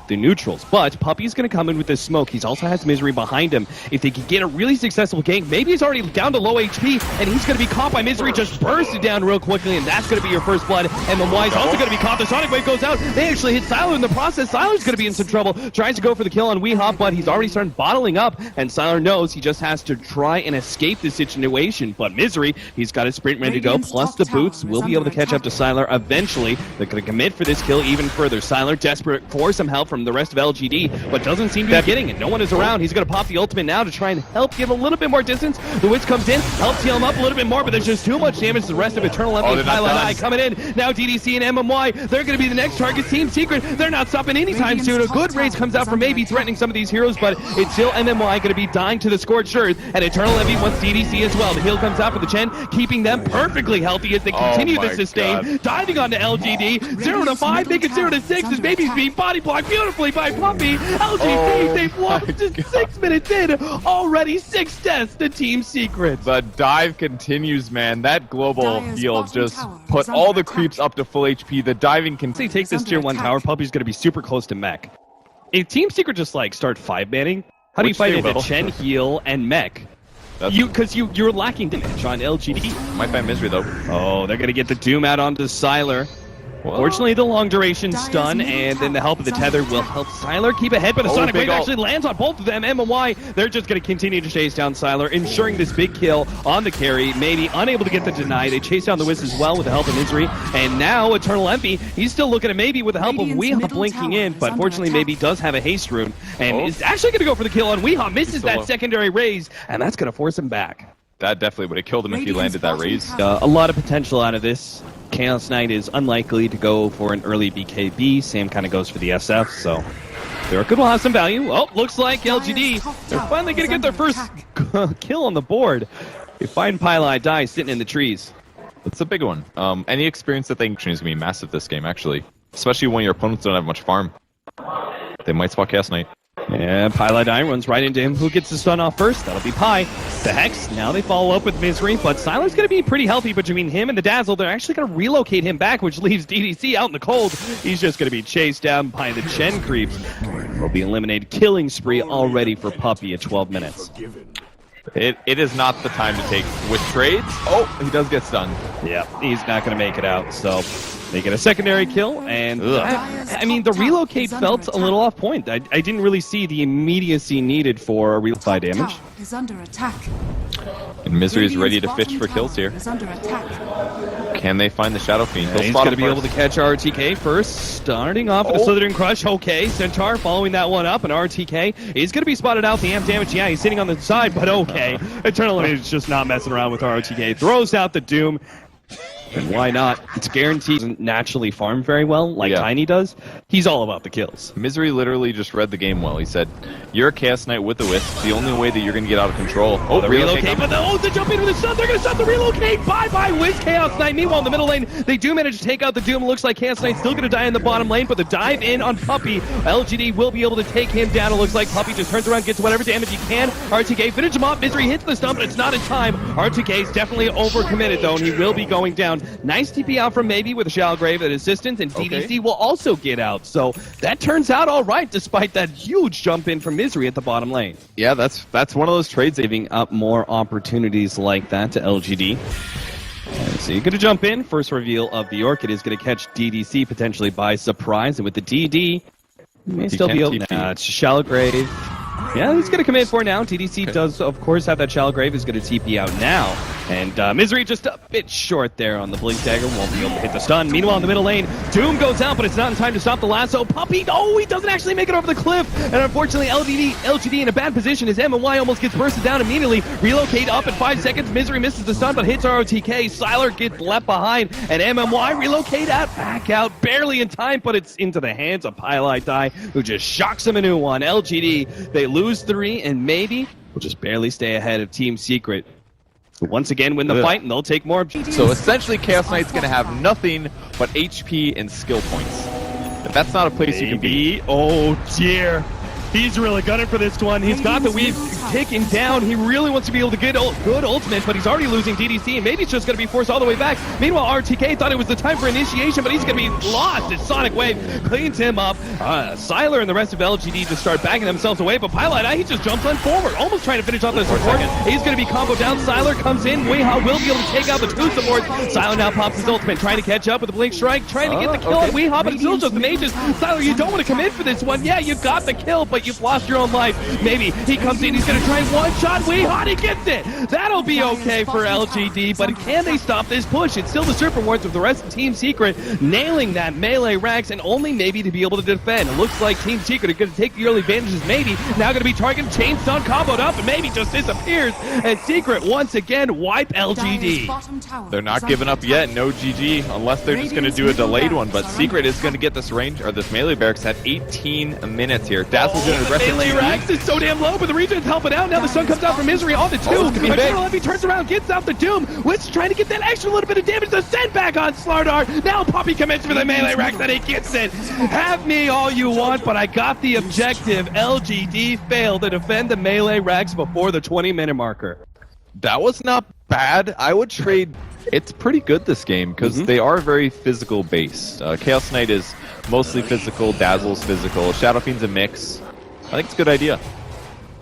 the neutrals. But Puppey's going to come in with this smoke. He also has Misery behind him. If they can get a really successful gank, maybe he's already down to low HP, and he's going to be caught by Misery, just bursted down real quickly, and that's going to be your first blood. MMY is also going to be caught. The Sonic Wave goes out. They actually hit Sylar in the process. Sylar's going to be in some trouble. Tries to go for the kill on Weehop, but he's already started bottling up, and Sylar knows he just has to try and escape this situation. But Misery, he's got his sprint ready to go, plus the boots will be able to catch up to Sylar eventually. They're going to commit for this kill even further. Sylar desperate for some help from the rest of LGD, but doesn't seem to be getting it. No one is around. He's going to pop the ultimate now to try and help give a little bit more distance. The Witch comes in, helps heal him up a little bit more, but there's just too much damage to the rest of Eternal Envy and Pilot coming in. Now DDC and MMY, they're going to be the next target. Team Secret, they're not stopping anytime soon. A good raise comes out from maybe threatening some of these heroes, but it's still MMY going to be dying to the Scorched Earth, and Eternal Envy wants DDC as well. The heal comes out for the Chen, keeping them perfectly healthy as they continue the sustain. Diving onto LGD, 0 to 5, make it 0 to 6 as Baby's being body blocked beautifully by Puppey. LGD, they've lost just 6 minutes in, already 6 deaths to Team Secret. The dive continues, man. That global heal just put all the creeps up to full HP. The diving can take this tier 1 tower. Puppey's going to be super close to mech. If Team Secret just like start 5-manning, how do you fight into Chen, heal, and mech? Because you're lacking damage on LGD. Might find Misery though. Oh, they're going to get the Doom out onto Sylar. Fortunately, the long duration stun and then the help of the tether will help Sylar keep ahead, but a Sonic Wave actually lands on both of them. MMY, they're just going to continue to chase down Sylar, ensuring this big kill on the carry. Maybe unable to get the deny. They chase down the Wisp as well with the help of Misery. And now Eternal Envy, he's still looking at maybe with the help of Weehop blinking in, but fortunately maybe does have a haste rune and is actually going to go for the kill on Weehop. Misses that secondary raise, and that's going to force him back. That definitely would have killed him if he landed that raise. A lot of potential out of this. Chaos Knight is unlikely to go for an early BKB. Same kind of goes for the SF, so there could have some value. Oh, looks like LGD, they're finally going to get their first kill on the board. They find Pylai die sitting in the trees. That's a big one. Any experience that they can is going to be massive this game, actually. Especially when your opponents don't have much farm. They might spot Chaos Knight. Yeah, Pylai die runs right into him. Who gets the stun off first? That'll be Pi. The Hex, now they follow up with Misery, but Sylar's going to be pretty healthy between him and the Dazzle. They're actually going to relocate him back, which leaves DDC out in the cold. He's just going to be chased down by the Chen creeps. Will be eliminated. Killing spree already for Puppey at 12 minutes. It is not the time to take with trades. Oh, he does get stunned. Yeah, he's not going to make it out, so they get a secondary kill, and I mean, the relocate felt a little off point. I didn't really see the immediacy needed for a relocate damage. Is under attack. And Misery is ready to fish for kills here. Can they find the Shadow Fiend? He's going to be able to catch RTK first, starting off with the Slithering Crush. Okay, Centaur following that one up, and RTK is going to be spotted out. The amp damage, yeah, he's sitting on the side, but okay. Eternal is just not messing around with RTK. Throws out the Doom. And why not? It's guaranteed doesn't naturally farm very well, like Tiny does. He's all about the kills. Misery literally just read the game well. He said, you're a Chaos Knight with the Wisp. The only way that you're going to get out of control. Oh, the relocate, but the jump in with the stun. They're going to stop the relocate. Bye-bye, Wiz Chaos Knight. Meanwhile, in the middle lane, they do manage to take out the Doom. It looks like Chaos Knight's still going to die in the bottom lane, but the dive in on Puppey, LGD will be able to take him down. It looks like Puppey just turns around, gets whatever damage he can. RTK finish him off. Misery hits the stun, but it's not in time. RTK is definitely overcommitted, though, and he will be going down. Nice TP out from Maybe with a Shallow Grave at assistance, and DDC will also get out. So that turns out all right, despite that huge jump in from Misery at the bottom lane. Yeah, that's one of those trades giving up more opportunities like that to LGD. So you're going to jump in. First reveal of the Orchid is going to catch DDC potentially by surprise, and with the DD, he may still be able to. It's Shallow Grave. Yeah, he's going to come in for now. TDC does, of course, have that Shallow Grave. Is going to TP out now. And Misery just a bit short there on the Blink Dagger. Won't be able to hit the stun. Meanwhile, in the middle lane, Doom goes out, but it's not in time to stop the lasso. Puppey, oh, he doesn't actually make it over the cliff. And unfortunately, LGD in a bad position as MMY almost gets bursted down immediately. Relocate up in 5 seconds. Misery misses the stun, but hits ROTK. Sylar gets left behind. And MMY relocate out, back out, barely in time, but it's into the hands of Pylai Die, who just shocks him a new one. LGD, they lose 3, and maybe will just barely stay ahead of Team Secret. Once again win the fight, and they'll take more. So essentially, Chaos Knight's going to have nothing but HP and skill points. But that's not a place you can be. Oh dear. He's really gunning for this one. He's got the weave ticking down. He really wants to be able to get good ultimate, but he's already losing DDC, and maybe it's just going to be forced all the way back. Meanwhile, RTK thought it was the time for initiation, but he's going to be lost as Sonic Wave cleans him up. Siler and the rest of LGD just start backing themselves away, but Pilot Eye, he just jumps on forward, almost trying to finish off the support. He's going to be combo down. Siler comes in. Weehaw will be able to take out the two supports. Siler now pops his ultimate, trying to catch up with the Blink Strike, trying to get the kill on Weehaw, but it's still just the mages. Siler, you don't want to commit for this one. Yeah, you got the kill, but you've lost your own life. Maybe he comes in, he's going to try one-shot Weehaw, he gets it! That'll be okay for LGD, but can they stop this push? It's still the Super Wards with the rest of Team Secret nailing that melee racks and only maybe to be able to defend. It looks like Team Secret are going to take the early advantages, maybe. Now going to be targeting Chainstone comboed up and maybe just disappears. And Secret once again wipe LGD. They're not giving up yet, no GG, unless they're just going to do a delayed one. But Secret is going to get this range, or this melee barracks at 18 minutes here. Dazzle's going to aggressive. Melee racks is so damn low, but the region's helping out. Now the sun comes out from Misery on the two. Eternal Envy turns around, gets out the Doom. Witch trying to get that extra little bit of damage to send back on Slardar. Now Poppy commits for the melee racks and he gets it. Have me all you want, but I got the objective. LGD failed to defend the melee racks before the 20-minute marker. That was not bad. I would trade. It's pretty good this game because they are very physical based. Chaos Knight is mostly physical, Dazzle's physical, Shadow Fiend's a mix. I think it's a good idea.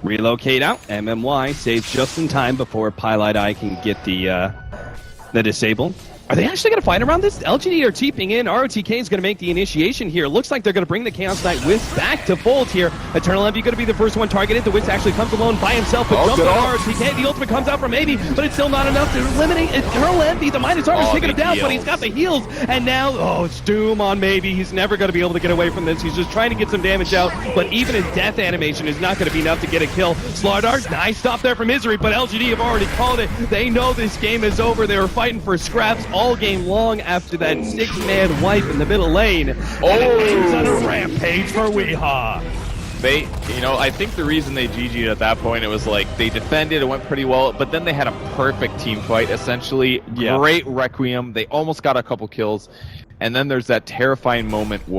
Relocate out. MMY saves just in time before Pilot Eye can get the disable. Are they actually going to fight around this? LGD are cheaping in. ROTK is going to make the initiation here. Looks like they're going to bring the Chaos Knight Wisp back to fold here. Eternal Envy going to be the first one targeted. The Wisp actually comes alone by himself, but jumps on ROTK. The ultimate comes out from maybe, but it's still not enough to eliminate Eternal Envy. The Midas Armor's taking him down, but he's got the heals. And now, it's Doom on maybe. He's never going to be able to get away from this. He's just trying to get some damage out, but even his death animation is not going to be enough to get a kill. Slardar, nice stop there from Misery, but LGD have already called it. They know this game is over. They were fighting for scraps all game long after that 6-man wipe in the middle lane. And it's on a rampage for Weehaw. I think the reason they GG'd at that point, it was like they defended, it went pretty well, but then they had a perfect team fight, essentially. Great Requiem. They almost got a couple kills. And then there's that terrifying moment